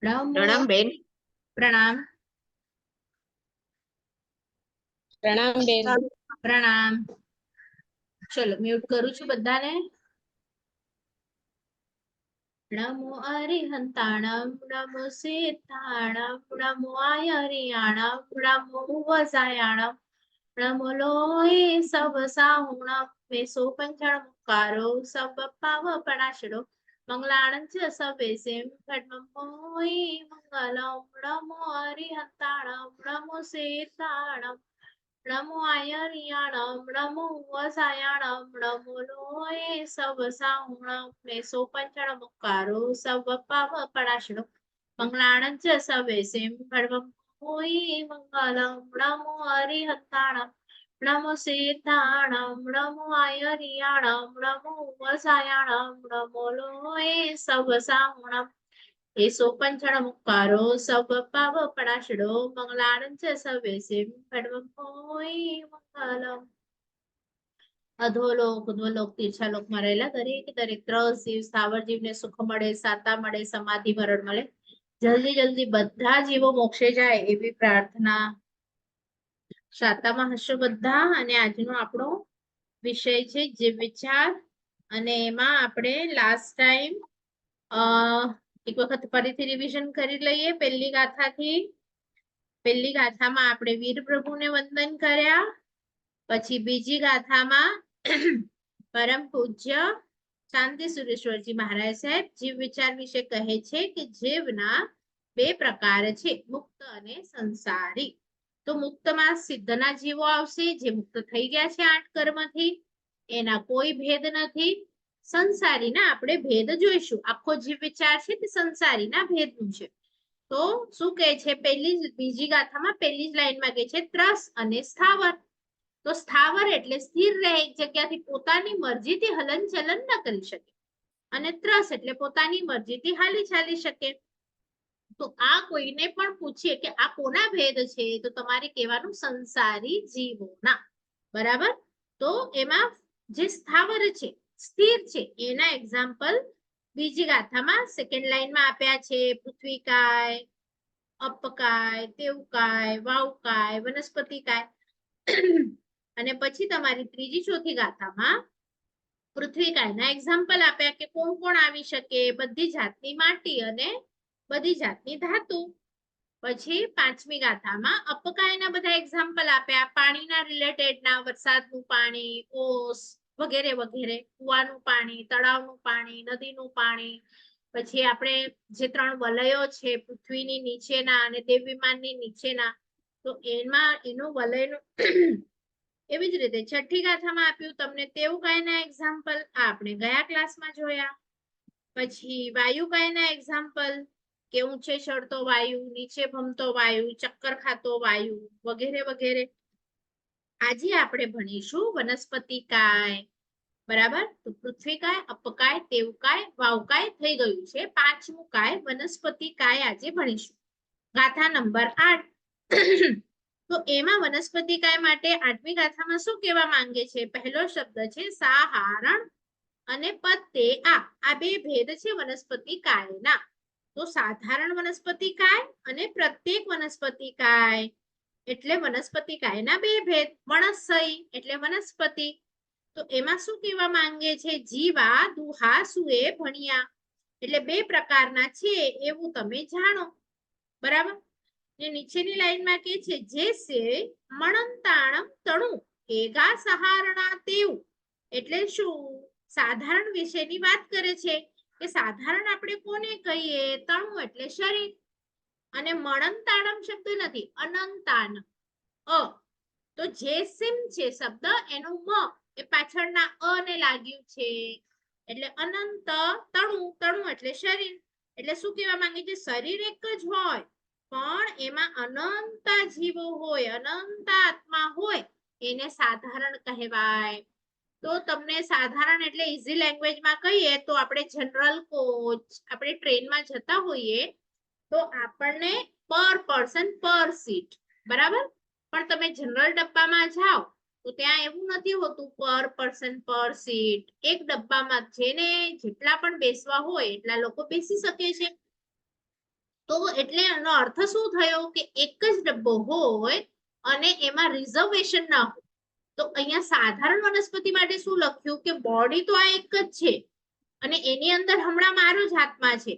પ્રણામ બેન. પ્રણામ. પ્રણામ બેન. પ્રણામ. ચલો મ્યુટ કરું છું બધાને. નમો અરિહંતાણમ નમો સિદ્ધાણમ નમો આયરિયાણમ નમો વસાયાણમ નમો લોહી સબ સાહુણમ મેસો પંચણ મુકારો સબ પાવ પણાશડો મંગલાણં ચ સવેસેમ ખડ્મં મોહી મંગલમ નમો અરિહંતાણમ નમો સિદ્ધાણમ નમો આયરિયાણમ નમો વસાયાણમ નમો લોહે સબ સાહુણમ મેસો પંચણ મુકારો સબ પાવ પણાશડો મંગલાણં ચ સવેસેમ ખડ્મં મોહી મંગલમ નમો અરિહંતાણમ નમો સિદ્ધાણમ નમો આયરિયાણમ નમો વસાયાણમ નમો લોહે સબ સાહુણમ એસો પંચણ મુકારો સબ પાવ પણાશડો મંગલાણં ચ સવેસેમ ખડ્મં મોહી મંગલમ. અધોલોક ઉધ્વલોક તીર્છાલોકમાં રહેલા દરેક ત્રસ જીવ સ્થાવર જીવને સુખ મળે, સાતા મળે, સમાધિ મરણ મળે, જલ્દી જલ્દી બધા જીવો મોક્ષે જાય એવી પ્રાર્થના. શાતામાં હશો બધા. અને આજનો આપણો વિષય છે જીવ વિચાર. અને એમાં આપણે લાસ્ટ ટાઈમ એક વખત ફરીથી રિવિઝન કરી લઈએ. પહેલી ગાથાથી. પહેલી ગાથામાં આપણે વીર પ્રભુને વંદન કર્યા. પછી બીજી ગાથામાં પરમ પૂજ્ય શાંતિ સુરેશ્વરજી મહારાજ સાહેબ જીવ વિચાર વિશે કહે છે કે જીવના બે પ્રકાર છે, મુક્ત અને સંસારી. તો મુક્તમાં સિદ્ધના જીવો આવશે, જે મુક્ત થઈ ગયા છે 8 કર્મથી, એના કોઈ ભેદ નથી. સંસારીના આપણે ભેદ જોઈશું. આખો જીવ વિચાર છે તે સંસારીના ભેદનું છે. તો શું કહે છે? બીજી ગાથામાં પહેલી જ લાઈનમાં કહે છે ત્રસ અને સ્થાવર. તો સ્થાવર એટલે સ્થિર રહે, એક જગ્યાથી પોતાની મરજીથી હલન ચલન ન કરી શકે. અને ત્રસ એટલે પોતાની મરજીથી હાલી ચાલી શકે. તો આ કોઈને પણ પૂછીએ કે આ કોના ભેદ છે, તો તમારે કહેવાનું સંસારી જીવોના. બરાબર? તો એમાં જે સ્થાવર છે, સ્થિર છે, એના એક્ઝામ્પલ બીજી ગાથામાં સેકન્ડ લાઈનમાં આપ્યા છે. પૃથ્વીકાય, અપકાય, તેવકાય, વાવકાય, વનસ્પતિકાય. અને પછી તમારી ત્રીજી ચોથી ગાથામાં પૃથ્વીકાયના એક્ઝામ્પલ આપ્યા કે કોણ કોણ આવી શકે. બધી જાતની માટી અને બધી જાતની ધાતુ. પછી પાંચમી ગાથામાં અપકાયના બધા એક્ઝામ્પલ આપ્યા, પાણીના રિલેટેડના, વરસાદનું પાણી, ઓસ વગેરે વગેરે, કુવાનું પાણી, તળાવનું પાણી, નદીનું પાણી. પછી આપણે જે 3 વલયો છે, પૃથ્વીની નીચેના અને દેવ વિમાનની નીચેના, તો એમાં એનું વલયનું એવી જ રીતે છઠ્ઠી ગાથામાં આપ્યું તમને તેવકાયના એક્ઝામ્પલ, આપણે ગયા ક્લાસમાં જોયા. પછી વાયુકાયના એક્ઝામ્પલ કે ઊંચે ચડતો વાયુ, નીચે ભમતો વાયુ, ચક્કર ખાતો વાયુ વગેરે વગેરે. આજે આપણે ભણીશું વનસ્પતિકાય. બરાબર? તો પૃથ્વીકાય, અપકાય, તેવકાય, વાવકાય થઈ ગયું છે. પાંચમું કાય વનસ્પતિકાય આજે ભણીશું. ગાથા નંબર 8. તો એમાં વનસ્પતિકાય માટે 8મી ગાથામાં શું કહેવા માંગે છે? પહેલો શબ્દ છે સાહારણ અને પત્તે આ બે ભેદ છે વનસ્પતિકાયના. તો સાધારણ વનસ્પતિકાય અને પ્રત્યેક વનસ્પતિકાય એટલે વનસ્પતિકાયના બે ભેદ. વણસ્સય એટલે વનસ્પતિ. તો એમાં શું કહેવા માંગે છે? જીવા દુહા સુએ ભણ્યા એટલે બે પ્રકારના છે એવું તમે જાણો. બરાબર? નીચેની લાઈનમાં કે છે જે સે મણંતાણમ તણુ એગા સહારણા તેવું. એટલે શું? સાધારણ વિશેની વાત કરે છે કે સાધારણ આપણે કોને કહીએ? તણુ એટલે શરીર. અને મણંતાણમ શબ્દ નથી, અનંતાન. તો જે સિમ છે શબ્દ, એનું મ એ પાછળના અ ને લાગ્યું છે એટલે અનંત તણુ. તણુ એટલે શરીર. એટલે શું કહેવા માંગે છે? શરીર એક જ હોય પણ એમાં અનંત જીવો હોય, અનંત આત્મા હોય, એને સાધારણ કહેવાય. તો તમને સાધારણ એટલે ઈઝી લેંગ્વેજમાં કહીએ તો આપણે જનરલ કોચ, આપણે ટ્રેનમાં જતા હોઈએ તો આપણને પર પર્સન પર સીટ. બરાબર? પણ તમે જનરલ ડબ્બામાં જાઓ તો ત્યાં એવું નથી હોતું પર પર્સન પર સીટ. એક ડબ્બામાં જેને જેટલા પણ બેસવા હોય એટલા લોકો બેસી શકે છે. તો એટલે એનો અર્થ શું થયો કે એક જ ડબ્બો હોય અને એમાં રિઝર્વેશન ના હોય. તો અહીંયા સાધારણ વનસ્પતિ માટે શું લખ્યું કે બોડી તો આ એક જ છે અને એની અંદર હમણાં મારો જ આત્મા છે,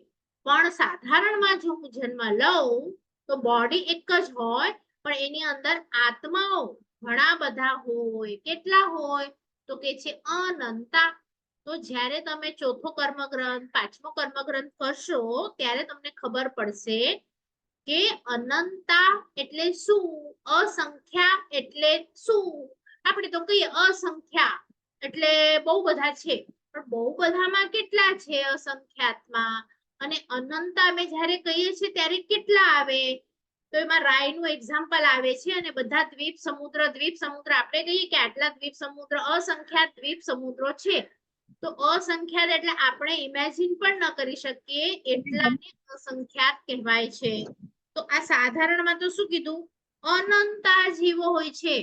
પણ સાધારણમાં જો હું જન્મ લઉં તો બોડી એક જ હોય પણ એની અંદર આત્માઓ ઘણા બધા હોય. કેટલા હોય? તો કે છે અનંતા. તો જ્યારે તમે ચોથો કર્મગ્રંથ, પાંચમો કર્મગ્રંથ કરશો ત્યારે તમને ખબર પડશે કે અનંતા એટલે શું, અસંખ્યા એટલે શું. આપણે તો કહીએ અસંખ્યા એટલે બહુ બધા છે, પણ બહુ બધામાં કેટલા છે અસંખ્યાતમાં? અને અનંતા અમે જ્યારે કહીએ છીએ ત્યારે કેટલા આવે? તો એમાં રાયનું એક્ઝામ્પલ આવે છે અને બધા દ્વીપ સમુદ્ર આપણે કહીએ કે આટલા દ્વીપ સમુદ્ર, અસંખ્યાત દ્વીપ સમુદ્રો છે. તો અસંખ્યાત એટલે આપણે ઇમેજિન પણ ન કરી શકીએ એટલાને અસંખ્યાત કહેવાય છે. તો આ સાધારણમાં તો શું કીધું? અનંતા જીવો હોય છે.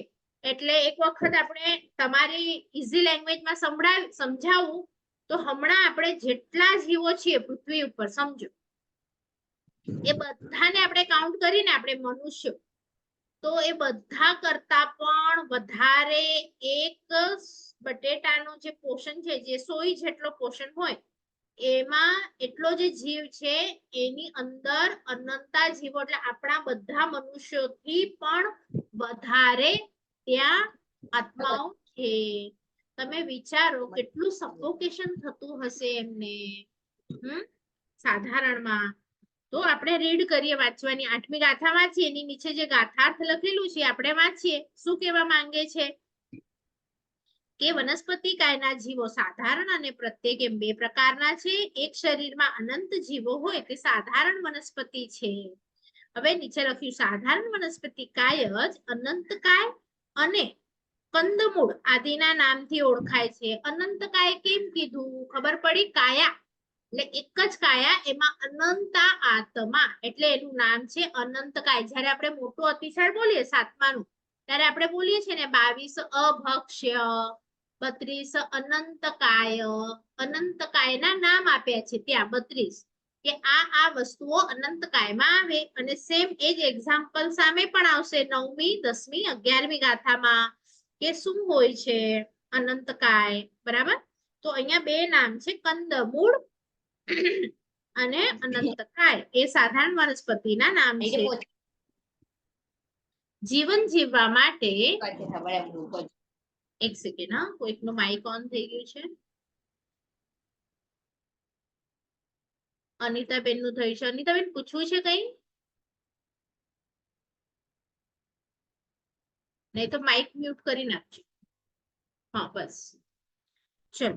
એટલે એક વખત આપણે તમારી ઈઝી લેંગ્વેજમાં સમજાવું તો હમણાં આપણે જેટલા જીવો છીએ પૃથ્વી ઉપર, સમજો એ બધાને આપણે કાઉન્ટ કરીને આપણે મનુષ્ય, તો એ બધા કરતા પણ વધારે એક બટેટાનો જે પોષણ છે, જે સોય જેટલો પોષણ હોય એમાં એટલો જે જીવ છે એની અંદર અનંતા જીવો એટલે આપણા બધા મનુષ્યોથી પણ વધારે ત્યાં આત્માઓ છે. તમે વિચારો કેટલું સફોકેશન થતું હશે એમને સાધારણમાં. તો આપણે રીડ કરીએ, વાંચવાની 8મી ગાથા વાંચીએ, એની નીચે જે ગાથાર્થ લખેલું છે આપણે વાંચીએ. શું કહેવા માંગે છે કે વનસ્પતિ કાયના જીવો સાધારણ અને પ્રત્યેક એમ બે પ્રકારના છે. એક શરીરમાં અનંત જીવો હોય તે સાધારણ વનસ્પતિ છે. હવે નીચે લખ્યું સાધારણ વનસ્પતિ કાય જ અનંત કાય અને કંદમૂળ આદિના નામથી ઓળખાય છે. અનંત કાય કેમ કીધું? ખબર પડી? કાયા એટલે એક જ કાયા, એમાં અનંતા આત્મા એટલે એનું નામ છે અનંત કાય. જ્યારે આપણે મોટું અતિશાર બોલીએ 7માનું ત્યારે આપણે બોલીએ છીએ ને 22 અભક્ષ્ય, 32 અનંતકાય. અનંતકાયના નામ આપ્યા છે ત્યાં 32 કે આ વસ્તુઓ અનંતકાયમાં આવે. અને સેમ એ જ એક્ઝામ્પલ સામે પણ આવશે 9મી, 10મી, 11મી ગાથામાં કે શું હોય છે અનંતકાય. બરાબર? તો અહીંયા બે નામ છે, કંદમૂળ અને અનંતકાય. એ સાધારણ વનસ્પતિના નામ છે. જીવન જીવવા માટે એક સેકન્ડ, હા, કોઈકનું માઇક ઓન થઈ ગયું છે. અનિતાબેન નું થયું છે. અનિતાબેન પૂછવું છે કઈ? નહીં તો માઇક મ્યુટ કરી નાખજો. હા, બસ. ચલો,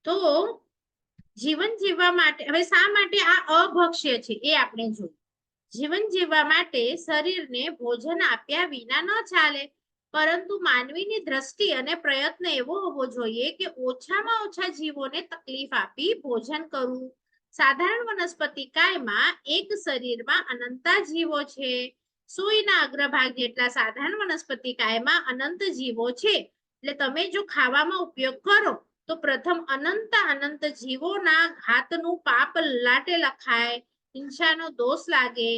તો જીવન જીવવા માટે હવે શા માટે આ અભક્ષ્ય છે એ આપણે જોઈએ. જીવન જીવવા માટે શરીરને ભોજન આપ્યા વિના ન ચાલે, પરંતુ માનવીની દ્રષ્ટિ અને પ્રયત્ન એવો હોવો જોઈએ કે ઓછામાં ઓછા જીવોને તકલીફ આપી ભોજન કરવું. સાધારણ વનસ્પતિ કાયમાં એક શરીરમાં અનંતા જીવો છે. સોયના અગ્રભાગ જેટલા સાધારણ વનસ્પતિ કાયમાં અનંત જીવો છે. એટલે તમે જો ખાવામાં ઉપયોગ કરો તો પ્રથમ અનંત જીવોના ઘાતનું પાપ લાટે લખાય, હિંસાનો દોષ લાગે.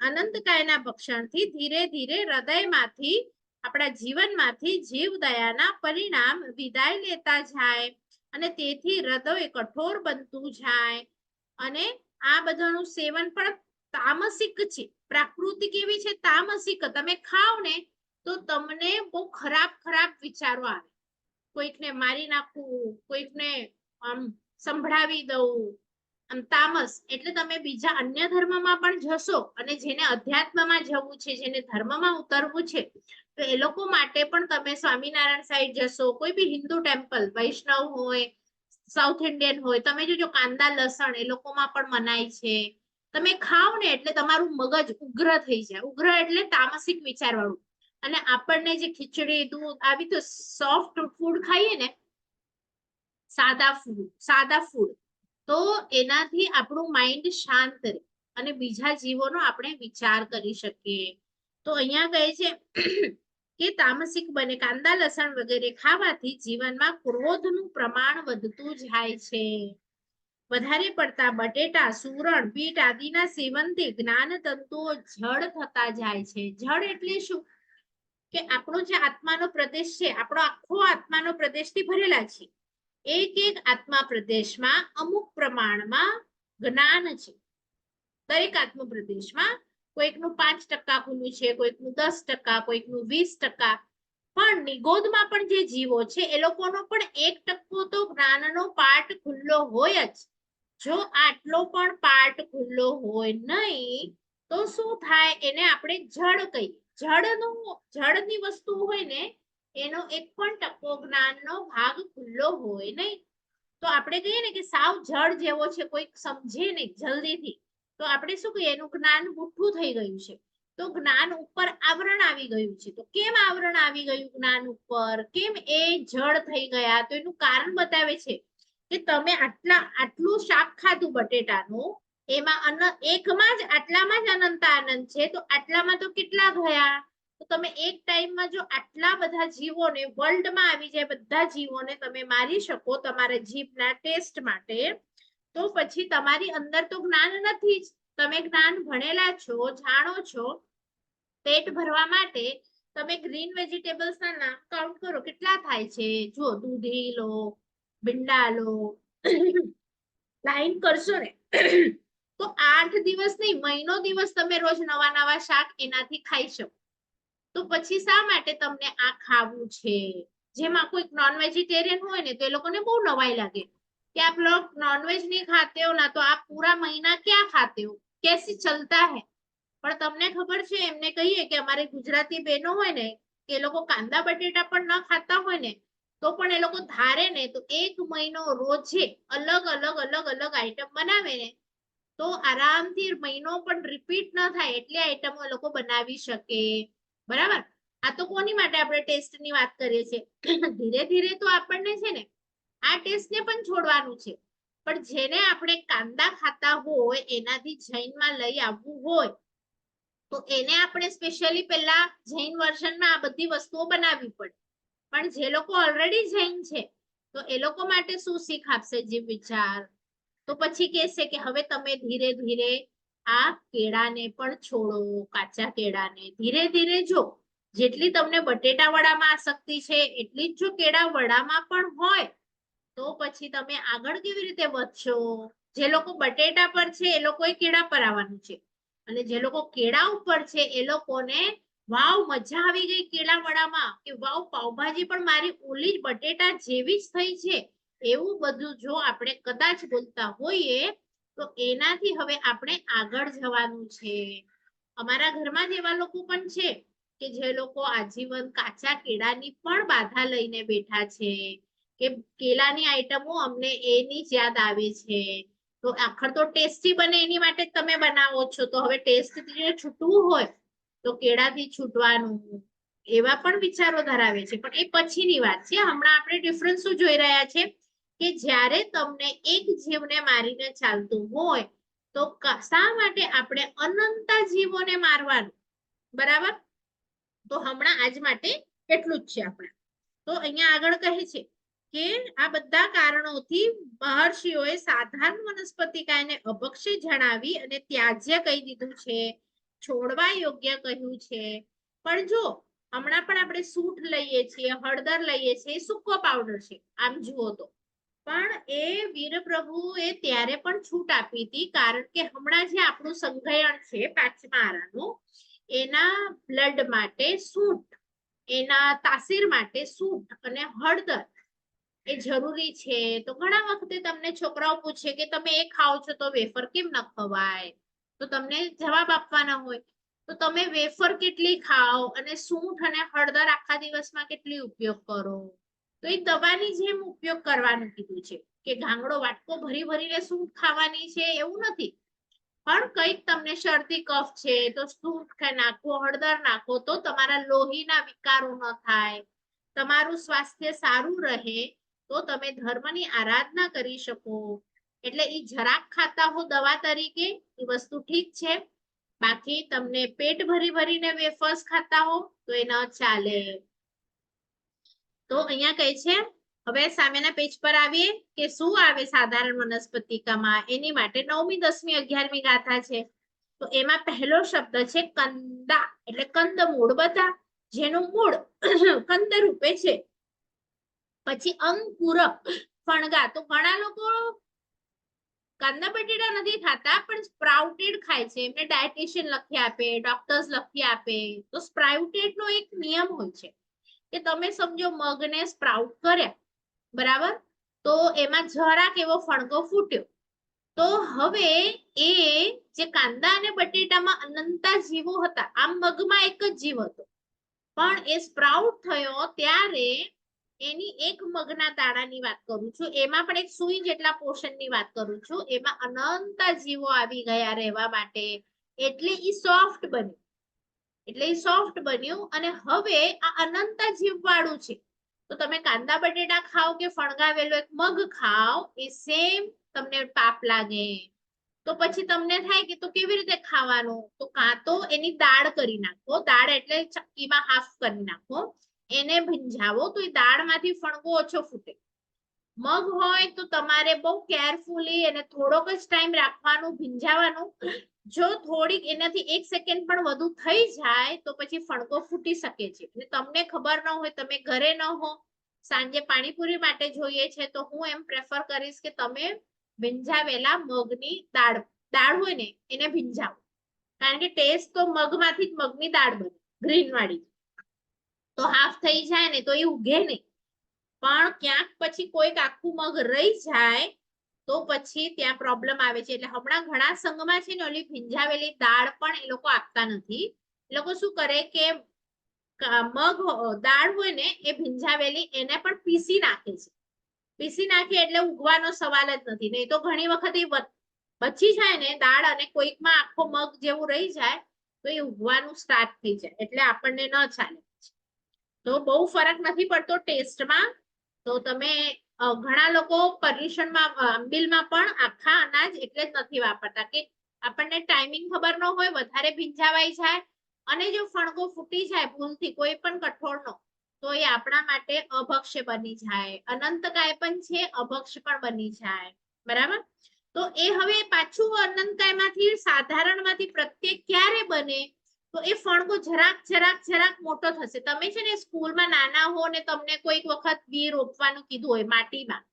અનંતકાયના ભક્ષણથી ધીરે ધીરે હૃદયમાંથી, આપણા જીવનમાંથી જીવ દયાના પરિણામ વિદાય લેતા જાય અને તેથી હૃદય કઠોર બનતું જાય. અને આ બધાનું સેવન પણ તામસિક છે. પ્રાકૃતિક એવી છે તામસિક. તમે ખાવ ને તો તમને બહુ ખરાબ ખરાબ વિચારો આવે. કોઈકને મારી નાખવું, કોઈકને આમ સંભળાવી દઉં, આમ તામસ. એટલે તમે બીજા અન્ય ધર્મમાં પણ જશો અને જેને અધ્યાત્મમાં જવું છે, જેને ધર્મમાં ઉતરવું છે, તો એ લોકો માટે પણ તમે સ્વામિનારાયણ સાઈડ જશો, કોઈ બી હિન્દુ ટેમ્પલ, વૈષ્ણવ હોય, સાઉથ ઇન્ડિયન હોય, તમે જોજો કાંદા લસણ એ લોકોમાં પણ મનાય છે. તમે ખાવ ને એટલે તમારું મગજ ઉગ્ર થઈ જાય. ઉગ્ર એટલે તામસિક વિચાર વાળું. અને આપણને જે ખીચડી, દૂધ આવી તો સોફ્ટ ફૂડ ખાઈએ ને, સાદા ફૂડ, તો એનાથી આપણું માઇન્ડ શાંત રહે અને બીજા જીવોનો આપણે વિચાર કરી શકીએ. તો અહીંયા કહે છે કે તામસિક બને. કાંદા લસણ વગેરે ખાવાથી જીવનમાં ક્રોધનું પ્રમાણ વધતું જાય છે. વધારે પડતા બટેટા, સુરણ, બીટ આદિના સેવનથી જ્ઞાન તંતુઓ જડ થતા જાય છે. જડ એટલે શું? કે આપણો જે આત્માનો પ્રદેશ છે, આપણો આખો આત્માનો પ્રદેશથી ભરેલા છે. એક એક આત્મા પ્રદેશમાં અમુક પ્રમાણમાં જ્ઞાન છે. દરેક આત્મ પ્રદેશમાં કોઈકનું 5% ખુલ્લું છે, કોઈકનું 10%, કોઈકનું 20%. પણ નિગોદમાં પણ જે જીવો છે એ લોકોનો પણ 1% તો જ્ઞાનનો પાર્ટ ખુલ્લો હોય જ. જો આટલો પણ પાર્ટ ખુલ્લો હોય નહીં તો શું થાય? એને આપણે જડ કહીએ. જડની વસ્તુ હોય ને એનો 1% જ્ઞાનનો ભાગ ખુલ્લો હોય નહીં. તો આપણે કહીએ ને કે સાવ જડ જેવો છે, કોઈ સમજે નહીં જલ્દીથી, તો આપણે શું કહીએ? એનું જ્ઞાન બુઠ્ઠું થઈ ગયું છે. તો જ્ઞાન ઉપર આવરણ આવી ગયું છે. તો કેમ આવરણ આવી ગયું જ્ઞાન ઉપર? કેમ એ જડ થઈ ગયા? તો એનું કારણ બતાવે છે કે તમે આટલું શાક ખાધું બટેટાનું, એમાં એકમાં જ આટલામાં જ અનંત આનંદ છે, તો આટલામાં તો કેટલા ગયા? તો તમે એક ટાઈમમાં જો આટલા બધા જીવોને, વર્લ્ડમાં આવી જાય બધા જીવોને તમે મારી શકો તમારા જીભના ટેસ્ટ માટે, તો પછી તમારી અંદર તો જ્ઞાન નથી જ. તમે જ્ઞાન ભણેલા છો, જાણો છો. પેટ ભરવા માટે તમે ગ્રીન વેજીટેબલ્સ ના નામ કાઉન્ટ કરો, કેટલા થાય છે? જો દૂધી લો, ભીંડા લો, લાઈન કરશો ને તો 8 દિવસ નહીં, મહિનો દિવસ તમે રોજ નવા નવા શાક એનાથી ખાઈ શકો. તો પછી શા માટે તમને આ ખાવું છે? જેમાં કોઈ નોન વેજીટેરિયન હોય ને તો એ લોકોને બહુ નવાઈ લાગે कि आप लोग नॉनवेज नहीं खाते हो ना, तो आप पूरा महीना क्या खाते हो, कैसे चलता है? પણ તમને ખબર છે, એમને કહીએ કે અમારે ગુજરાતી બહેનો હોય ને કે એ લોકો કાંદા બટેટા પણ ન ખાતા હોય ને તો પણ એ લોકો ધારે ને તો 1 મહિનો રોજે અલગ અલગ આઈટમ બનાવે ને તો આરામથી મહિનો પણ રિપીટ ન થાય એટલી આઈટમો એ લોકો બનાવી શકે. બરાબર? આ તો કોની માટે આપણે ટેસ્ટની વાત કરીએ છીએ. ધીરે ધીરે તો આપણને છે ને આ ટેસ્ટને પણ છોડવાનું છે. પણ જેને આપણે કાંદા ખાતા હોય એનાથી જૈનમાં લઈ આવવું હોય તો એને આપણે સ્પેશિયલી પહેલા જૈન વર્ઝનમાં આ બધી વસ્તુઓ બનાવવી પડે. પણ જે લોકો ઓલરેડી જૈન છે તો એ લોકો માટે શું શીખ આપશે જીવ વિચાર? તો પછી કહેશે કે હવે તમે ધીરે ધીરે આ કેળાને પણ છોડો, કાચા કેળાને ધીરે ધીરે. જો જેટલી તમને બટેટા વડામાં આસક્તિ છે એટલી જ જો કેળા વડામાં પણ હોય તો પછી તમે આગળ કેવી રીતે વધશો? જે લોકો બટેટા પર છે એ લોકોએ કેળા પર આવવાનું છે, અને જે લોકો કેળા ઉપર છે એ લોકોને વાવ મજા આવી ગઈ કેળા વડામાં, કે વાવ પાવભાજી પણ મારી ઓલી જ બટેટા જેવી જ થઈ છે, એવું બધું જો આપણે કદાચ બોલતા હોઈએ તો એનાથી હવે આપણે આગળ જવાનું છે. અમારા ઘરમાં જ એવા લોકો પણ છે કે જે લોકો આજીવન કાચા કેળાની પણ બાધા લઈને બેઠા છે કે કેળાની આઈટમો અમને એની જ યાદ આવે છે. તો આખર તો ટેસ્ટી બને એની માટે જ તમે બનાવો છો, તો હવે ટેસ્ટથી જો છૂટવું હોય તો કેળાથી છૂટવાનું, એવા પણ વિચારો ધરાવે છે. પણ એ પછીની વાત છે. હમણાં આપણે ડિફરન્સ શું જોઈ રહ્યા છે કે જ્યારે તમને એક જીવને મારીને ચાલતું હોય તો શા માટે આપણે અનંત જીવોને મારવાનું? બરાબર? તો હમણાં આજ માટે એટલું જ છે આપણે. તો અહીંયા આગળ કહે છે કે આ બધા કારણોથી મહર્ષિઓએ સાધારણ વનસ્પતિકાને અભક્ષ્ય જણાવી અને ત્યાજ્ય કહી દીધું છે, છોડવા યોગ્ય કહ્યું છે. પણ જો હમણાં પણ આપણે સૂંઠ લઈએ છીએ, હળદર લઈએ છીએ, સૂકો પાવડર છે આમ જુઓ તો, પણ એ વીરપ્રભુએ ત્યારે પણ છૂટ આપી હતી કારણ કે હમણાં જે આપણું સંઘયણ છે પાંચમા આરાનું, એના બ્લડ માટે સૂંઠ, એના તાસીર માટે સૂંઠ અને હળદર એ જરૂરી છે. તો ઘણા વખતે તમને છોકરાઓ પૂછે કે તમે એ ખાઓ છો તો વેફર કેમ ન ખવાય? તો તમને જવાબ આપવાના હોય તો તમે વેફર કેટલી ખાઓ અને સૂંઠ અને હળદર આખા દિવસમાં કેટલી ઉપયોગ કરો? તો એ દવાની જેમ ઉપયોગ કરવાનું કીધું છે કે ગાંગડો વાટકો ભરી ભરીને સૂંઠ ખાવાની છે એવું નથી. પણ કઈક તમને શરદી કફ છે તો સૂંઠ નાખો, હળદર નાખો તો તમારા લોહીના વિકારો ન થાય, તમારું સ્વાસ્થ્ય સારું રહે, તો તમે ધર્મની આરાધના કરી શકો. એટલે ઈ જરાક ખાતા હો દવા તરીકે એ વસ્તુ ઠીક છે, બાકી તમને પેટ ભરી ભરીને વેફર્સ ખાતા હો તો એ ન ચાલે. તો અહીંયા કહે છે હવે સામેના પેજ પર આવીએ કે શું આવે સાધારણ વનસ્પતિકામાં. એની માટે 9મી 10મી 11મી ગાથા છે. તો એમાં પહેલો શબ્દ છે કંદા, એટલે કંદમૂળ બધા, જેનું મૂળ કંદ રૂપે છે. પછી અંકુર, ફણગા. તો ઘણા લોકો કાંદા બટેટા નથી ખાતા પણ સ્પ્રાઉટેડ ખાય છે. એમને ડાયટિશિયન લખી આપે, ડોક્ટર્સ લખી આપે. તો સ્પ્રાઉટેડ નો એક નિયમ હોય છે કે તમે સમજો મગને સ્પ્રાઉટ કર્યા, બરાબર, તો એમાં જરાક એવો ફણગો ફૂટ્યો. તો હવે એ જે કાંદા અને બટેટામાં અનંતા જીવો હતા, આમ મગમાં એક જ જીવ હતો, પણ એ સ્પ્રાઉટ થયો ત્યારે એની એક મગના દાણાની વાત કરું છું, એમાં પણ એક સુઈ જેટલા પોષણની વાત કરું છું, એમાં અનંતા જીવો આવી ગયા રહેવા માટે, એટલે ઈ સોફ્ટ બન્યું. એટલે ઈ સોફ્ટ બન્યું અને હવે આ અનંતા જીવ વાળું છે. તો તમે કાંદા બટેટા ખાઓ કે ફણગાવેલો એક મગ ખાઓ, એ સેમ તમને પાપ લાગે. તો પછી તમને થાય કે તો કેવી રીતે ખાવાનું? તો કાં તો એની દાળ કરી નાખો, દાળ એટલે ચક્કીમાં હાફ કરી નાખો, એને ભીંજાવો તો એ દાળમાંથી ફણગો ઓછો ફૂટે. મગ હોય તો તમારે બહુ કેરફુલી એને થોડોક જ ટાઈમ રાખવાનું, ભીંજાવાનું. જો થોડીક એનાથી 1 સેકન્ડ પણ વધુ થઈ જાય તો પછી ફણગો ફૂટી શકે છે. અને તમને ખબર ન હોય, તમે ઘરે ન હો, સાંજે પાણીપુરી માટે જોઈએ છે, તો હું એમ પ્રેફર કરીશ કે તમે ભીંજાવેલા મગની દાળ હોય ને એને ભીંજાવો, કારણ કે ટેસ્ટ તો મગમાંથી જ મગની દાળ બને, ગ્રીન વાળી. તો હાફ થઈ જાય ને તો એ ઉગે નહીં, પણ ક્યાંક પછી કોઈક આખું મગ રહી જાય તો પછી ત્યાં પ્રોબ્લેમ આવે છે. એટલે હમણાં ઘણા સંઘમાં છે ને ઓલી ભીંજાવેલી દાળ પણ એ લોકો આપતા નથી. એ લોકો શું કરે કે મગ દાળ હોય ને એ ભીંજાવેલી એને પણ પીસી નાખે છે. પીસી નાખે એટલે ઉગવાનો સવાલ જ નથી. નહીં તો ઘણી વખત એ બચી જાય ને દાળ અને કોઈકમાં આખો મગ જેવું રહી જાય તો એ ઉગવાનું સ્ટાર્ટ થઈ જાય, એટલે આપણને ન ચાલે. તો બહુ ફરક નથી પડતો ટેસ્ટમાં. તો તમે ઘણા લોકો પર્યુષણમાં આંબીલમાં પણ આખા અનાજ એટલે જ નથી વાપરતા કે આપણને ટાઈમિંગ ખબર ન હોય, વધારે ભીંજાવાઈ જાય અને જો ફણગો ફૂટી જાય ભૂલથી કોઈ પણ કઠોળનો, તો એ આપણા માટે અભક્ષ્ય બની જાય. અનંતકાય પણ છે, અભક્ષ્ય પણ બની જાય, બરાબર. તો એ હવે પાછું અનંતકાયમાંથી સાધારણમાંથી પ્રત્યેક ક્યારે બને? તો એ ફણગો જરાક મોટો થશે. તમે છે ને સ્કૂલમાં નાના હો ને તમને કોઈક વખત બી રોપવાનું કીધું હોય માટીમાં,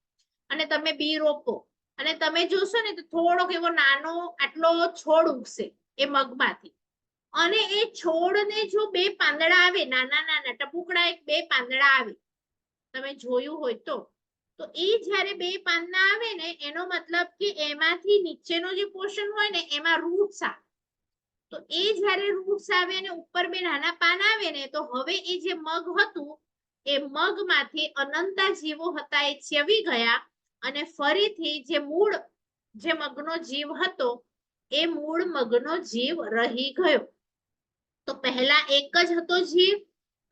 અને તમે બી રોપો અને તમે જોશો ને તો થોડોક એવો નાનો આટલો છોડ ઉગશે એ મગમાંથી. અને એ છોડને જો 2 પાંદડા આવે, નાના નાના ટપુકડા, 2 પાંદડા આવે, તમે જોયું હોય તો એ જ્યારે 2 પાંદડા આવે ને એનો મતલબ કે એમાંથી નીચેનો જે પોર્શન હોય ને એમાં રૂટ્સ આવે. તો એ જ્યારે રૂટ્સ આવે અને ઉપર 2 નાના પાન આવે ને, તો હવે એ જે મગ હતું એ મગમાંથી અનંતા જીવો હતા એ ચેવી ગયા અને ફરીથી જે મૂળ જે મગનો જીવ હતો એ મૂળ મગનો જીવ રહી ગયો. તો પહેલા એક જ હતો જીવ,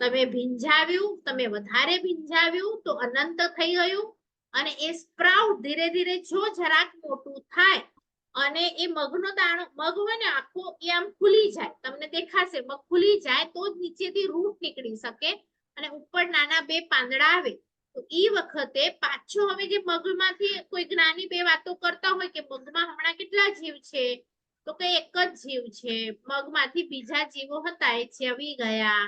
તમે ભીંજાવ્યું, તમે વધારે ભીંજાવ્યું તો અનંત થઈ ગયું, અને એ સ્પ્રાઉટ ધીરે ધીરે જો જરાક મોટું થાય અને એ મગનો દાણો, મગ હોય ને આખો, એ આમ ખુલી જાય, તમને દેખાશે મગ ખુલી જાય તો જ નીચેથી રૂટ નીકળી શકે અને ઉપર નાના 2 પાંદડા આવે. તો ઈ વખતે પાછો હવે જે મગમાંથી કોઈ જ્ઞાની 2 વાતો કરતા હોય કે મગમાં હમણાં કેટલા જીવ છે, તો કે એક જ જીવ છે, મગમાંથી બીજા જીવો હતા એ ચેવી ગયા.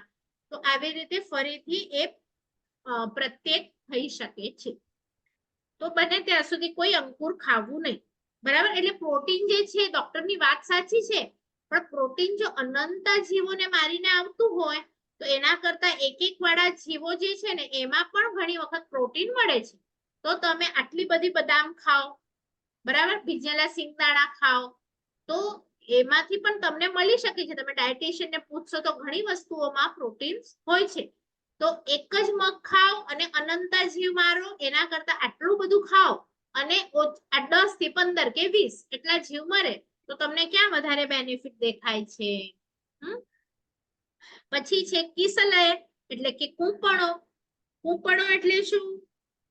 તો આવી રીતે ફરીથી એ પ્રત્યેક થઈ શકે છે. તો બને ત્યાં સુધી કોઈ અંકુર ખાવું નહીં, બરાબર. એટલે પ્રોટીન જે છે, ડોક્ટરની વાત સાચી છે, પણ પ્રોટીન જો અનંત જીવોને મારીને આવતું હોય તો એના કરતા એક વાળા જીવો જે છે ને એમાં પણ ઘણી વખત પ્રોટીન મળે છે. તો તમે આટલી બધી બદામ ખાઓ, બરાબર, ભીજેલા સિંગદાણા ખાઓ, તો એમાંથી પણ તમને મળી શકે છે. તમે ડાયટિશિયનને પૂછશો તો ઘણી વસ્તુઓમાં પ્રોટીન હોય છે. તો એક જ મગ ખાઓ અને અનંતા જીવ મારો, એના કરતા આટલું બધું ખાઓ અને 10 થી 15 કે 20 એટલા જીવ મરે, તો તમને ક્યાં વધારે બેનિફિટ દેખાય છે? પછી છે કિસલય, એટલે કે કૂંપણો. કૂંપણો એટલે શું?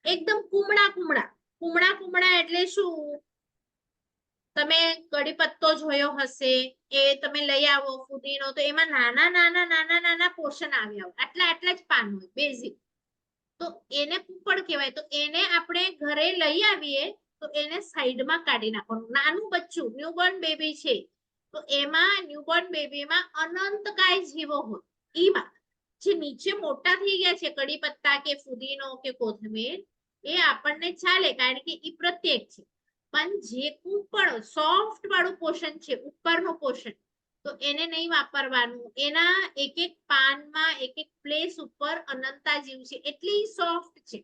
એકદમ કુમળા એટલે શું? તમે કડી પત્તો જોયો હશે, એ તમે લઈ આવો ફુદીનો, તો એમાં નાના પોર્શન આવ્યા હોય, આટલા જ પાન હોય બેઝિક. તો એને કૂપળ કહેવાય. તો એને આપણે ઘરે લઈ આવીએ તો એને સાઈડમાં કાઢી નાખવાનું. નાનું બચ્ચું ન્યૂબોર્ન બેબી છે તો એમાં ન્યૂબોર્ન બેબીમાં અનંતકાય જીવો હોય. ઈમાં જે નીચે મોટા થઈ ગયા છે કડી પત્તા કે ફુદીનો કે કોથમીર એ આપણને ચાલે કારણ કે ઈ પ્રત્યેક છે. પણ જે કૂપળ સોફ્ટ વાળું પોષણ છે ઉપરનું પોષણ તો એને નહીં વાપરવાનું. એના એક એક પાનમાં એક એક પ્લેસ ઉપર અનંતા જીવ છે એટલી સોફ્ટ છે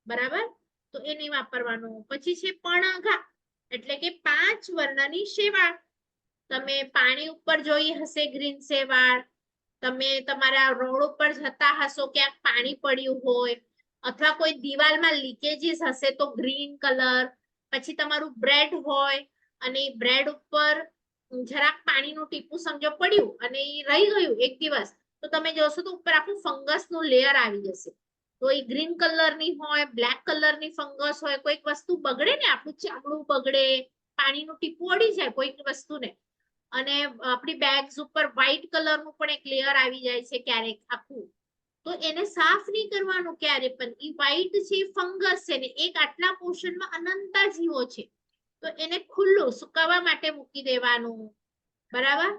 બરાબર, તો એ નહીં વાપરવાનું. પછી છે પણઘા એટલે કે 5 વર્ણની શેવાળ. તમે પાણી ઉપર જોઈ હશે ગ્રીન શેવાળ, તમે તમારા રોડ ઉપર જતા હશો ક્યાંક પાણી પડ્યું હોય અથવા કોઈ દિવાલમાં લીકેજીસ હશે તો ગ્રીન કલર. પછી તમારું બ્રેડ હોય અને બ્રેડ ઉપર જરાક પાણીનું ટીપું સમજો પડ્યું અને એ રહી ગયું એક દિવસ તો તમે જોશો તો ઉપર આખું ફંગસનું લેયર આવી જશે. તો એ ગ્રીન કલરની હોય, બ્લેક કલરની ફંગસ હોય, કોઈક વસ્તુ બગડે ને આપણું ચામડું બગડે, પાણીનું ટીપું અડી જાય કોઈક વસ્તુને અને આપણી બેગ્સ ઉપર વ્હાઈટ કલરનું પણ એક લેયર આવી જાય છે ક્યારેક આખું, તો એને સાફ નહીં કરવાનું ક્યારે પણ. એ વ્હાઈટ છે ફંગસ છે ને એક આટલા પોષણમાં અનંતા જીવો છે તો એને ખુલ્લું સુકાવા માટે મૂકી દેવાનું બરાબર.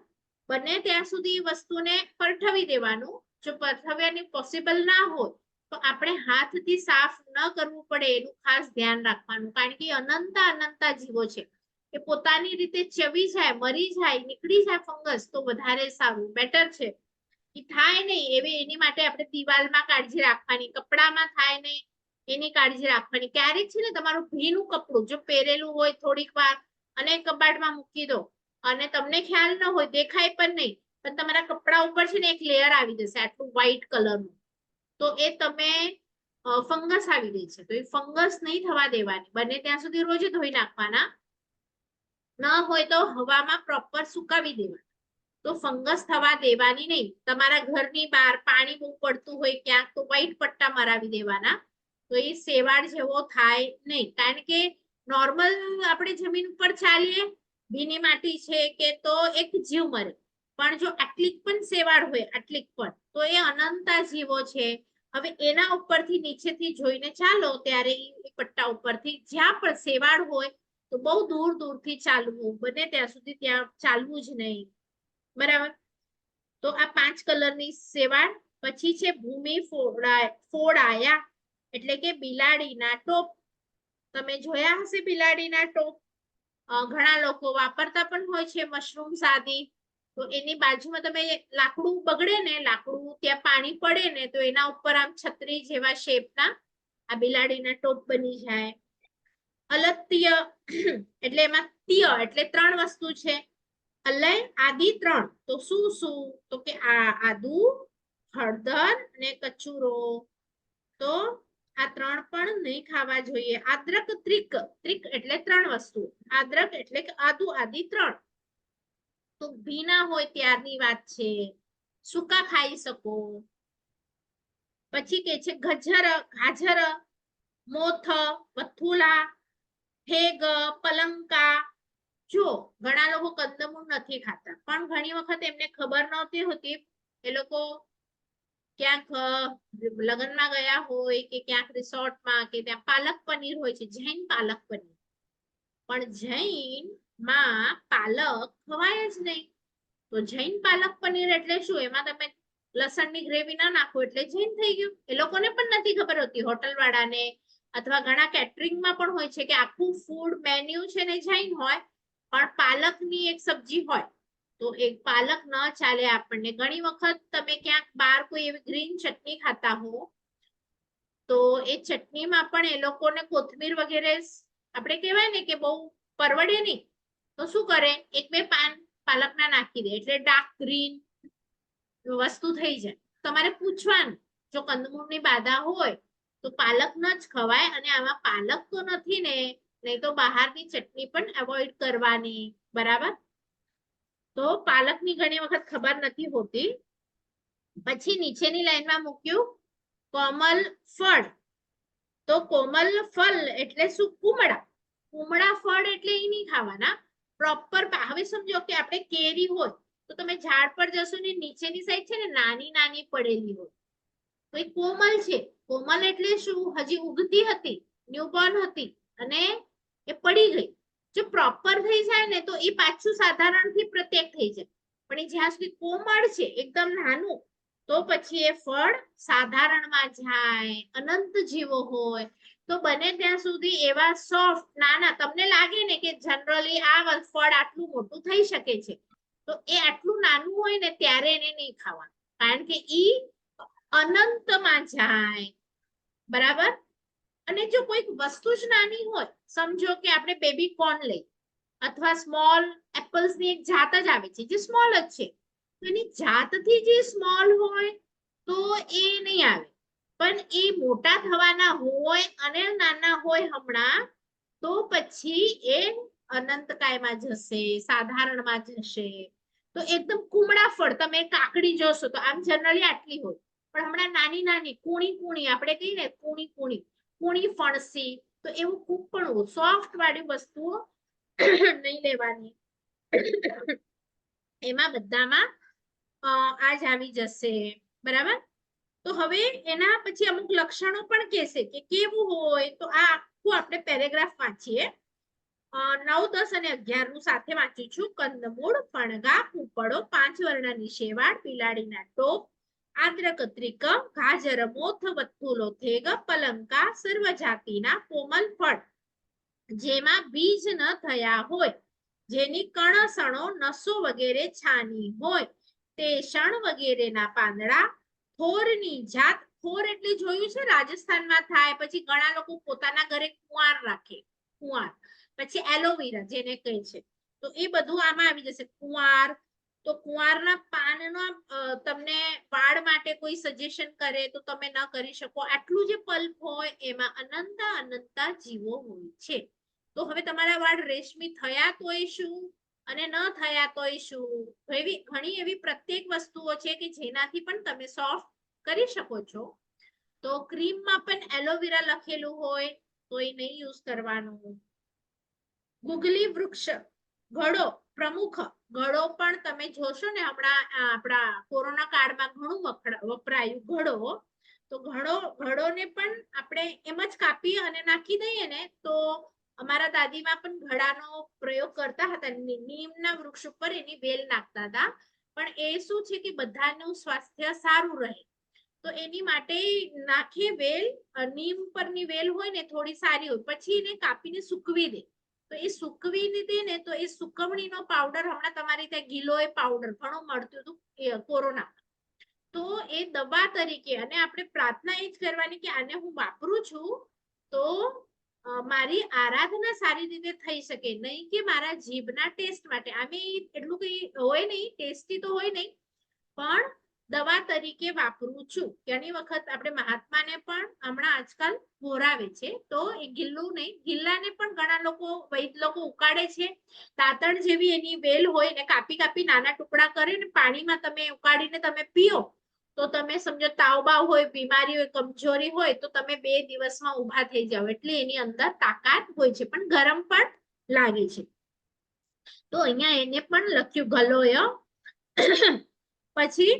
બને ત્યાં સુધી વસ્તુને પરઠવી દેવાનું. જો પરઠવ્યાની પોસિબલ ના હોય તો આપણે હાથથી સાફ ન કરવું પડે એનું ખાસ ધ્યાન રાખવાનું કારણ કે અનંતા જીવો છે. એ પોતાની રીતે ચવી જાય, મરી જાય, નીકળી જાય ફંગસ તો વધારે સારું બેટર છે. એ થાય નહીં એવી એની માટે આપણે દિવાલમાં કાળજી રાખવાની, કપડામાં થાય નહીં એની કાળજી રાખવાની. ક્યારેક છે ને તમારું ભીનું કપડું જો પહેરેલું હોય થોડીક વાર અને કબાટમાં મૂકી દો અને તમને ખ્યાલ ન હોય, દેખાય પણ નહીં, પણ તમારા કપડા ઉપર છે ને એક લેયર આવી જશે આટલું વ્હાઈટ કલરનું, તો એ તમે ફંગસ આવી ગઈ છે તો એ ફંગસ નહીં થવા દેવાની. બને ત્યાં સુધી રોજ ધોઈ નાખવાના, ન હોય તો હવામાં પ્રોપર સુકાવી દેવાના. તો ફંગસ થવા દેવાની નહીં. તમારા ઘરની બહાર પાણી બહુ પડતું હોય ક્યાંક તો વ્હાઈટ પટ્ટા મરાવી દેવાના તો એ શેવાળ જેવો થાય નહીં. કારણ કે નોર્મલ આપણે જમીન ઉપર ચાલીએ ભીની માટી છે કે તો એક જીવ મરે, પણ જો આટલીક પણ શેવાળ હોય આટલીક પણ તો એ અનંતા જીવો છે. હવે એના ઉપરથી નીચેથી જોઈને ચાલો ત્યારે એ પટ્ટા ઉપરથી જ્યાં પણ શેવાળ હોય તો બહુ દૂર દૂરથી ચાલવું, બને ત્યાં સુધી ત્યાં ચાલવું જ નહીં બરાબર. તો આ 5 કલરની શેવાળ. પછી છે ભૂમિ ફોડાયા એટલે કે બિલાડીના ટોપ. તમે જોયા હશે બિલાડીના ટોપ, ઘણા લોકો વાપરતા પણ હોય છે મશરૂમ સાદી. તો એની બાજુમાં તમે લાકડું બગડે ને, લાકડું ત્યાં પાણી પડે ને તો એના ઉપર આમ છત્રી જેવા શેપના આ બિલાડીના ટોપ બની જાય. અલત્ય એટલે એમાં તિય એટલે 3 વસ્તુ છે. અલય આદિ 3 તો શું શું તો કે આ આદુ, હળદર અને કચુરો. તો આ 3 પણ નહીં ખાવા જોઈએ. આદ્રક ત્રિક, ત્રિક એટલે 3 વસ્તુ, આદ્રક એટલે કે આદુ આદિ 3 તો ભીના હોય ત્યારની વાત છે, સૂકા ખાઈ શકો. પછી કે છે ગાજર, મોથ, વથુલા, ફેગ, પલંકા. જો ઘણા લોકો કંદમૂળ નથી ખાતા પણ ઘણી વખત એમને ખબર નહોતી હોતી, એ લોકો ક્યાંક લગ્નમાં ગયા હોય કે ક્યાંક રિસોર્ટમાં કે ત્યાં પાલક પનીર હોય છે, જૈન પાલક પનીર, પણ જૈન માં પાલક ખવાય જ નહીં. તો જૈન પાલક પનીર એટલે શું? એમાં તમે લસણની ગ્રેવી ના નાખો એટલે જૈન થઈ ગયું. એ લોકોને પણ નથી ખબર હોતી, હોટલ વાળાને અથવા ઘણા કેટરિંગમાં પણ હોય છે કે આખું ફૂડ મેન્યુ છે ને જૈન હોય પણ પાલકની એક સબ્જી હોય તો એક પાલક ન ચાલે આપણને. ઘણી વખત તમે ક્યાંક બહાર કોઈ એવી ગ્રીન ચટણી ખાતા હો તો એ ચટણીમાં પણ એ લોકોને કોથમીર વગેરે આપણે કહેવાય ને કે બહુ પરવડે નહીં તો શું કરે, 1-2 પાન પાલકના નાખી દે એટલે ડાર્ક ગ્રીન વસ્તુ થઈ જાય. તમારે પૂછવાનું જો કંદમૂળની બાધા હોય તો પાલક ન જ ખવાય અને આમાં પાલક તો નથી ને, નહીં તો બહારની ચટણી પણ એવોઇડ કરવાની બરાબર. તો પાલકની ઘણી વખત ખબર નથી હોતી. પછી નીચેની લાઈનમાં મૂક્યું કોમલ ફળ. તો કોમલ ફળ એટલે શું? કુમળા. કુમળા ફળ એટલે એ નહીં ખાવાના પ્રોપર. હવે સમજો કે આપણે કેરી હોય તો તમે ઝાડ પર જશો ને નીચેની સાઈડ છે ને નાની નાની પડેલી હોય તો એ કોમલ છે. કોમલ એટલે શું? હજી ઉગતી હતી, ન્યૂબોર્ન હતી અને એ પડી ગઈ. જો પ્રોપર થઈ જાય ને તો એ પાછું સાધારણ થી પ્રત્યેક થઈ જાય. પણ એ જ્યાં સુધી કોમળ છે, એકદમ નાનું, તો પછી એ ફળ સાધારણમાં જાય. અનંત જીવો હોય તો બને ત્યાં સુધી એવા સોફ્ટ નાના, તમને લાગે ને કે જનરલી આ ફળ આટલું મોટું થઈ શકે છે, તો એ આટલું નાનું હોય ને ત્યારે એને નહીં ખાવાનું, કારણ કે ઈ અનંતમાં જાય. બરાબર? અને જો કોઈક વસ્તુ જ નાની હોય, સમજો કે આપણે બેબી કોર્ન લઈ અથવા સ્મોલ એપલ્સ ની એક જાત જ આવે છે જે સ્મોલ જ છે, તો એની જાતથી જે સ્મોલ હોય તો એ નહીં આવે. પણ એ મોટા થવાના હોય અને નાના હોય હમણાં, તો પછી એ અનંતકાયમાં જશે, સાધારણમાં જશે. તો એકદમ કુમળા ફળ, તમે કાકડી જોશો તો આમ જનરલી આટલી હોય, પણ હમણાં નાની નાની કૂણી કૂણી, આપણે કહીએ ને કૂણી કૂણી, કૂણી ફણસી, તો એવું કૂપણું સોફ્ટ વાળી વસ્તુઓ નહીં લેવાની. એમાં બધામાં આ જ આવી જશે. બરાબર? તો હવે એના પછી અમુક લક્ષણો પણ કહેશે કે કેવું હોય. તો આ આખું આપણે પેરેગ્રાફ વાંચીએ. 9, 10 અને 11 નું સાથે વાંચું છું. કંદમૂળ, ફણગા, કૂપળો, 5 વર્ણની શેવાળ, બિલાડીના ટોપ, આદ્રકત્રિક, ગાજર, મોથ, વત્થુલો, થેગ, પલંકા, સર્વ જાતિના કોમલ ફળ, જેમાં બીજ ન થયા હોય, જેની કણસણો, નસો વગેરે છાની હોય, તે શણ વગેરેના પાંદડા, થોરની જાત. થોર એટલે જોયું છે રાજસ્થાનમાં થાય. પછી ઘણા લોકો પોતાના ઘરે કુંવાર રાખે, કુંવાર. પછી એલોવેરા જેને કહે છે, તો એ બધું આમાં આવી જશે. કુંવાર, તો કુંવારના પાનનો તમને વાળ માટે કોઈ સજેશન કરે તો તમે ન કરી શકો. આટલું જે પલ્પ હોય એમાં અનંતા જીવો હોય છે. તો હવે તમારા વાળ રેશમી થયા તોય શું અને ન થયા તોય શું, એવી ઘણી એવી પ્રત્યેક વસ્તુઓ છે કે જેનાથી પણ તમે સોફ્ટ કરી શકો છો. તો ક્રીમમાં પણ એલોવેરા લખેલું હોય તો એ નહીં યુઝ કરવાનું. ગુગલી વૃક્ષ, ઘડો, પ્રમુખ. ઘડો પણ તમે જોશો ને હમણાં આપણા કોરોના કાળમાં ઘણું વપરાયું ઘડો. તો ઘડોને પણ આપણે એમ જ કાપી અને નાખી દઈએ ને, તો અમારા દાદીમાં પણ ઘડાનો પ્રયોગ કરતા હતા. નીમના વૃક્ષ ઉપર એની વેલ નાખતા હતા. પણ એ શું છે કે બધાનું સ્વાસ્થ્ય સારું રહે, તો એની માટે નાખે વેલ. નીમ પરની વેલ હોય ને થોડી સારી હોય, પછી એને કાપીને સૂકવી દે. તો એ સૂકવીને દે ને, તો એ સુકવણીનો પાવડર, હમણાં તમારી ત્યાં ગિલોય પાવડર ઘણું મળતું હતું કોરોના, તો એ દવા તરીકે. અને આપણે પ્રાર્થના એ જ કરવાની કે આને હું વાપરું છું તો મારી આરાધના સારી રીતે થઈ શકે, નહીં કે મારા જીભના ટેસ્ટ માટે. આમે એટલું કઈ હોય નહીં, ટેસ્ટી તો હોય નહીં, પણ દવા તરીકે વાપરું છું. ઘણી વખત આપણે મહાત્માને પણ હમણાં આજકાલ ભોરાવે છે, તો એ ગિલ્લું નહીં, ગિલ્લાને પણ ઘણા લોકો વૈદ લોકો ઉકાળે છે. દાંતણ જેવી એની વેલ હોય ને કાપી કાપી નાના ટુકડા કરે ને પાણીમાં તમે ઉકાળીને તમે પીઓ, તો તમે સમજો તાવ બાવ હોય, બીમારી હોય, કમજોરી હોય, તો તમે 2 દિવસમાં ઊભા થઈ જાવ. એટલે એની અંદર તાકાત હોય છે, પણ ગરમ પણ લાગે છે. તો અહીંયા એને પણ લખ્યું ગલોય. પછી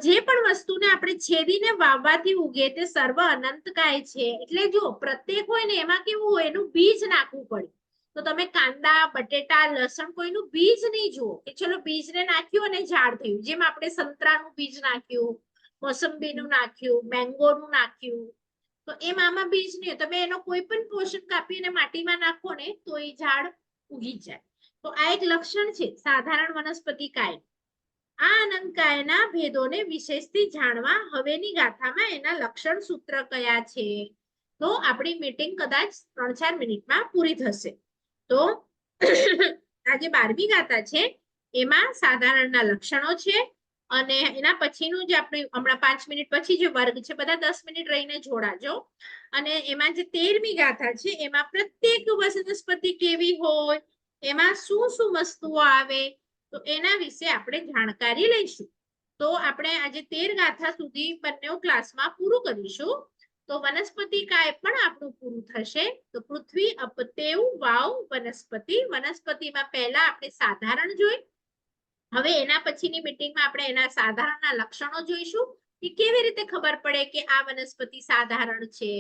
જે પણ વસ્તુને આપણે છેદીને વાવવાથી ઉગે તે સર્વ અનંતકાય છે. એટલે જો પ્રત્યેક હોય ને એમાં કેવું હોય, એનું બીજ નાખવું પડે. તો તમે કાંદા, બટેટા, લસણ કોઈનું બીજ નહીં જુઓ કે ચલો બીજને નાખ્યું અને ઝાડ થયું. જેમ આપણે સંતરાનું બીજ નાખ્યું, મોસંબીનું નાખ્યું, મેંગોનું નાખ્યું, તો એમ આમાં બીજ નહીં. તમે એનો કોઈ પણ પોષણ કાપીને માટીમાં નાખો ને તો એ ઝાડ ઉગી જાય. તો આ એક લક્ષણ છે સાધારણ વનસ્પતિ કાય. આ અનંતકાયના ભેદોને વિશેષથી જાણવા હવેની ગાથામાં એના લક્ષણ સૂત્ર કયા છે. તો આપણી મીટિંગ કદાચ 3-4 મિનિટમાં પૂરી થશે. તો આ જે 12મી ગાથા છે એમાં સાધારણના લક્ષણો છે, અને એના પછીનું જે આપણે હમણાં 5 મિનિટ પછી જે વર્ગ છે, બધા 10 મિનિટ રહીને જોડાજો. અને એમાં જે 13મી ગાથા છે એમાં પ્રત્યેક વનસ્પતિ કેવી હોય, એમાં શું શું વસ્તુઓ આવે, તો એના વિશે આપણે જાણકારી લઈશું. તો આપણે આજે 13 ગાથા સુધી બંને ક્લાસમાં પૂરું કરીશું. તો વનસ્પતિ કાય પણ આપણું પૂરું થશે. તો પૃથ્વી, અપતેવ, વાવ, વનસ્પતિ. વનસ્પતિમાં પહેલા આપણે સાધારણ જોઈ, હવે એના પછીની મીટિંગમાં આપણે એના સાધારણના લક્ષણો જોઈશું. એ કેવી રીતે ખબર પડે કે આ વનસ્પતિ સાધારણ છે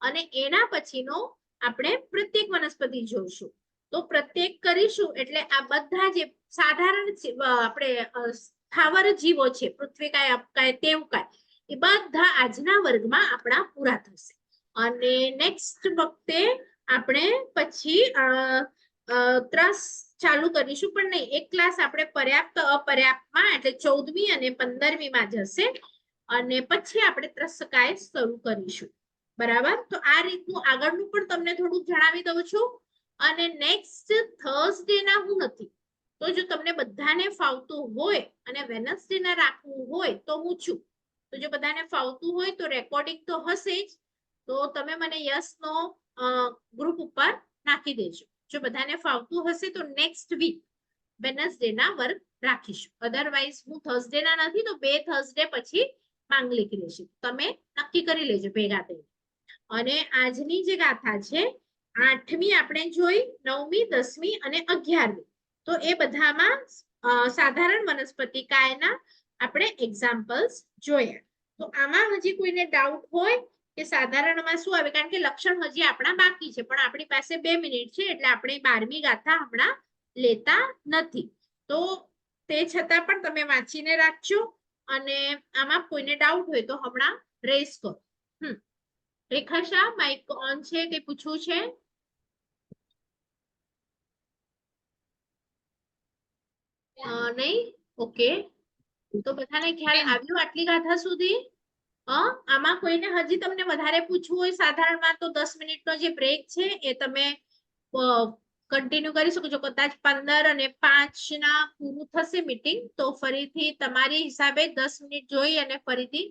અને એના પછીનો આપણે પ્રત્યેક વનસ્પતિ જોઈશું. તો પ્રત્યેક કરીશું એટલે આ બધા જે સાધારણ આપણે સ્થાવર જીવો છે, પૃથ્વીકાય, અપકાય, તેવકાય, એ બધા આજના વર્ગમાં આપણા પૂરા થશે. અને નેક્સ્ટ વખતે આપણે પછી ત્રાસ ચાલુ કરીશું, પણ નહીં, એક ક્લાસ આપણે પર્યાપ્ત અપર્યાપ્તમાં એટલે 14મી અને 15મી માં જશે અને પછી આપણે ત્રસ્તકાય શરૂ કરીશું. બરાબર? તો આ રીતનું આગળનું પણ તમને થોડું જણાવી દઉં છું. અને નેક્સ્ટ થર્સડે ના હું નથી, તો જો તમને બધાને ફાવતું હોય અને વેનસડે ના રાખવું હોય તો હું છું. તો જો બધાને ફાવતું હોય તો રેકોર્ડિંગ તો હશે જ, તો તમે મને યસ નો ગ્રુપ ઉપર નાખી દેજો. જો બધાને ફાવતું હશે તો નેક્સ્ટ વીક વેનસડે ના વર્ગ રાખીશું. અધરવાઇઝ હું થર્સડે ના નથી, તો 2 થર્સડે પછી માંગલિક રહેશે. તમે નક્કી કરી લેજો ભેગા થઈને. અને આજની જે ગાથા છે 8મી આપણે જોઈ, 9મી, 10મી અને 11મી. તો એ બધામાં સાધારણ વનસ્પતિ કાયના આપણે એક્ઝામ્પલ્સ જોયા. તો આમાં હજી કોઈને ડાઉટ હોય કે સાધારણમાં શું આવે, કારણ કે લક્ષણ હજી આપણા બાકી છે, પણ આપણી પાસે 2 મિનિટ છે એટલે આપણે 12મી ગાથા હમણાં લેતા નથી. તો તે છતાં પણ તમે વાંચીને રાખજો અને આમાં કોઈને ડાઉટ હોય તો હમણાં રેઝ કરો. રેખાશા, માઇક ઓન છે કે પૂછવું છે? નહીં? ઓકે, તો બધાને ખ્યાલ આવ્યો આટલી ગાથા સુધી? આમાં કોઈને હજી તમને વધારે પૂછવું હોય સાધારણમાં તો 10 મિનિટનો જે બ્રેક છે એ તમે કન્ટિન્યુ કરી શકો છો. કદાચ 15 અને 5 ના પૂરું થશે મીટિંગ, તો ફરીથી તમારી હિસાબે 10 મિનિટ જોઈ અને ફરીથી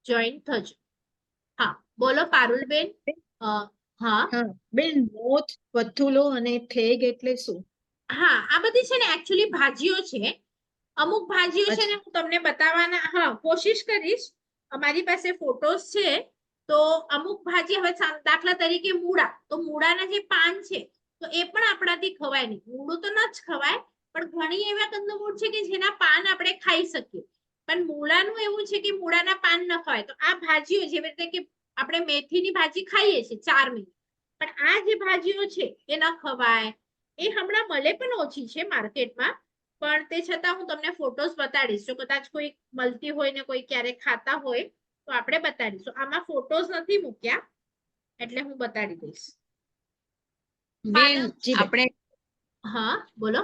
જોઈન થજો. હા, બોલો પારુલબેન. હા બેન, મોથ, વથુલો અને થેગ એટલે શું? હા, આ બધી છે ને એકચ્યુઅલી ભાજીઓ છે. અમુક ભાજીઓ છે ને હું તમને બતાવવાના કોશિશ કરીશ. અમારી પાસે ફોટોસ છે. તો અમુક ભાજી, હવે દાખલા તરીકે મૂળા, તો મૂળાના જે પાન છે તો એ પણ આપણાથી ખવાય નહીં. મૂળું તો ન જ ખવાય, પણ ઘણી એવા કંદમૂળ છે કે જેના પાન આપણે ખાઈ શકીએ. પણ મૂળાનું એવું છે કે મૂળાના પાન ન ખવાય. તો આ ભાજીઓ જેવી રીતે કે આપણે મેથીની ભાજી ખાઈએ છીએ 4 મહિને, પણ આ જે ભાજીઓ છે એ ન ખવાય. એ હમણાં મળે પણ ઓછી છે માર્કેટમાં, પણ તે છતાં હું તમને ફોટોસ બતાડીશ. જો કદાચ કોઈ મળતી હોય ને કોઈ ક્યારેક ખાતા હોય તો આપણે બતાડીશું. આમાં ફોટોસ નથી મૂક્યા એટલે હું બતાડી દઈશ. બેન, આપણે હા બોલો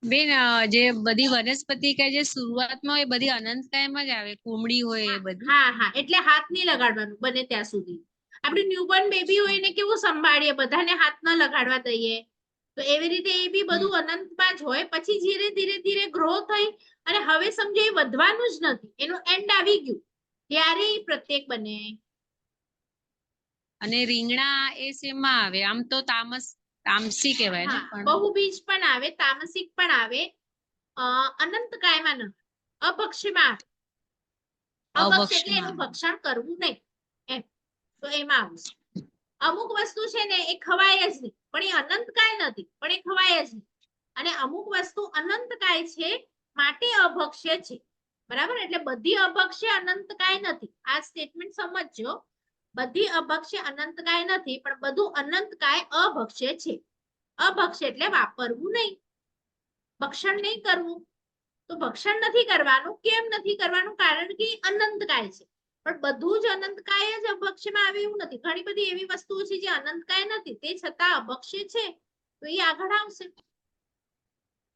બેન, જે બધી વનસ્પતિ કે જે શરૂઆતમાં હોય એ બધી અનંતકાયમાં જ આવે, કુમળી હોય એ બધી. હા, એટલે હાથ નહીં લગાડવાનું બને ત્યાં સુધી. આપણે ન્યૂબોર્ન બેબી હોય ને કેવું સંભાળીએ, બધાને હાથ ન લગાડવા દઈએ, તો એવી રીતે એ બી બધું અનંતમાં જ હોય. પછી ધીરે ધીરે ગ્રો થઈ અને હવે સમજો એ વધવાનું જ નથી, એનું એન્ડ આવી ગયું, ત્યારે પ્રત્યેક બને. અને રીંગણા એ શેમાં આવે? આમ તો તામસી કહેવાય ને, પણ બહુબીજ પણ આવે, તામસિક પણ આવે, અનંતકાયમાં ન, અભક્ષ્યમાં આવે. અભક્ષ્ય એટલે એનું ભક્ષણ કરવું નહીં એમ, તો એમાં આવશે. અમુક વસ્તુ છે ને એ ખવાય જ નહીં, પણ એ અનંતકાય નથી, પણ એ ખવાય જ નહીં. અને અમુક વસ્તુ અનંતકાય છે માટે અભક્ષ્ય છે. બરાબર? એટલે બધી અભક્ષ્ય અનંતકાય નથી. આ સ્ટેટમેન્ટ સમજજો. બધી અભક્ષ્ય અનંતકાય નથી, પણ બધું અનંતકાય અભક્ષ્ય છે. અભક્ષ્ય એટલે વાપરવું નહીં, ભક્ષણ નહીં કરવું. તો ભક્ષણ નથી કરવાનું. કેમ નથી કરવાનું? કારણ કે અનંતકાય છે. પણ બધું જ અનંતકાય જ અભક્ષ્યમાં આવે એવું નથી. ઘણી બધી એવી વસ્તુઓ છે જે અનંતકાય નથી, તે છતાં અભક્ષ્ય છે, તો એ આગળ આવશે.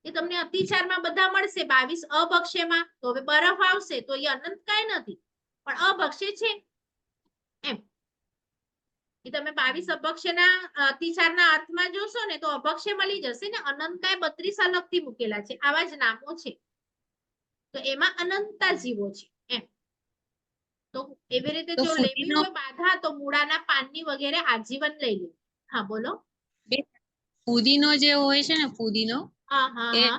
એ તમને અતિચારમાં બધા મળશે 22 અભક્ષ્યમાં. તો હવે બરફ આવશે તો એ અનંતકાય નથી, પણ અભક્ષ્ય છે એમ. એ તમે 22 અભક્ષ્યના અતિચારના અર્થમાં જોશો ને તો અભક્ષ્ય મળી જશે ને. અનંતકાય 32 અલગથી મૂકેલા છે, આવા જ નામો છે. તો એમાં અનંતતા જીવો છે એમ. તો એવી રીતે જો લેવી હોય બાધા તો મૂળાના પાનની વગેરે આજીવન લઈ લે. હા બોલો. ફુદીનો જે હોય છે ને, ફુદીનો, હા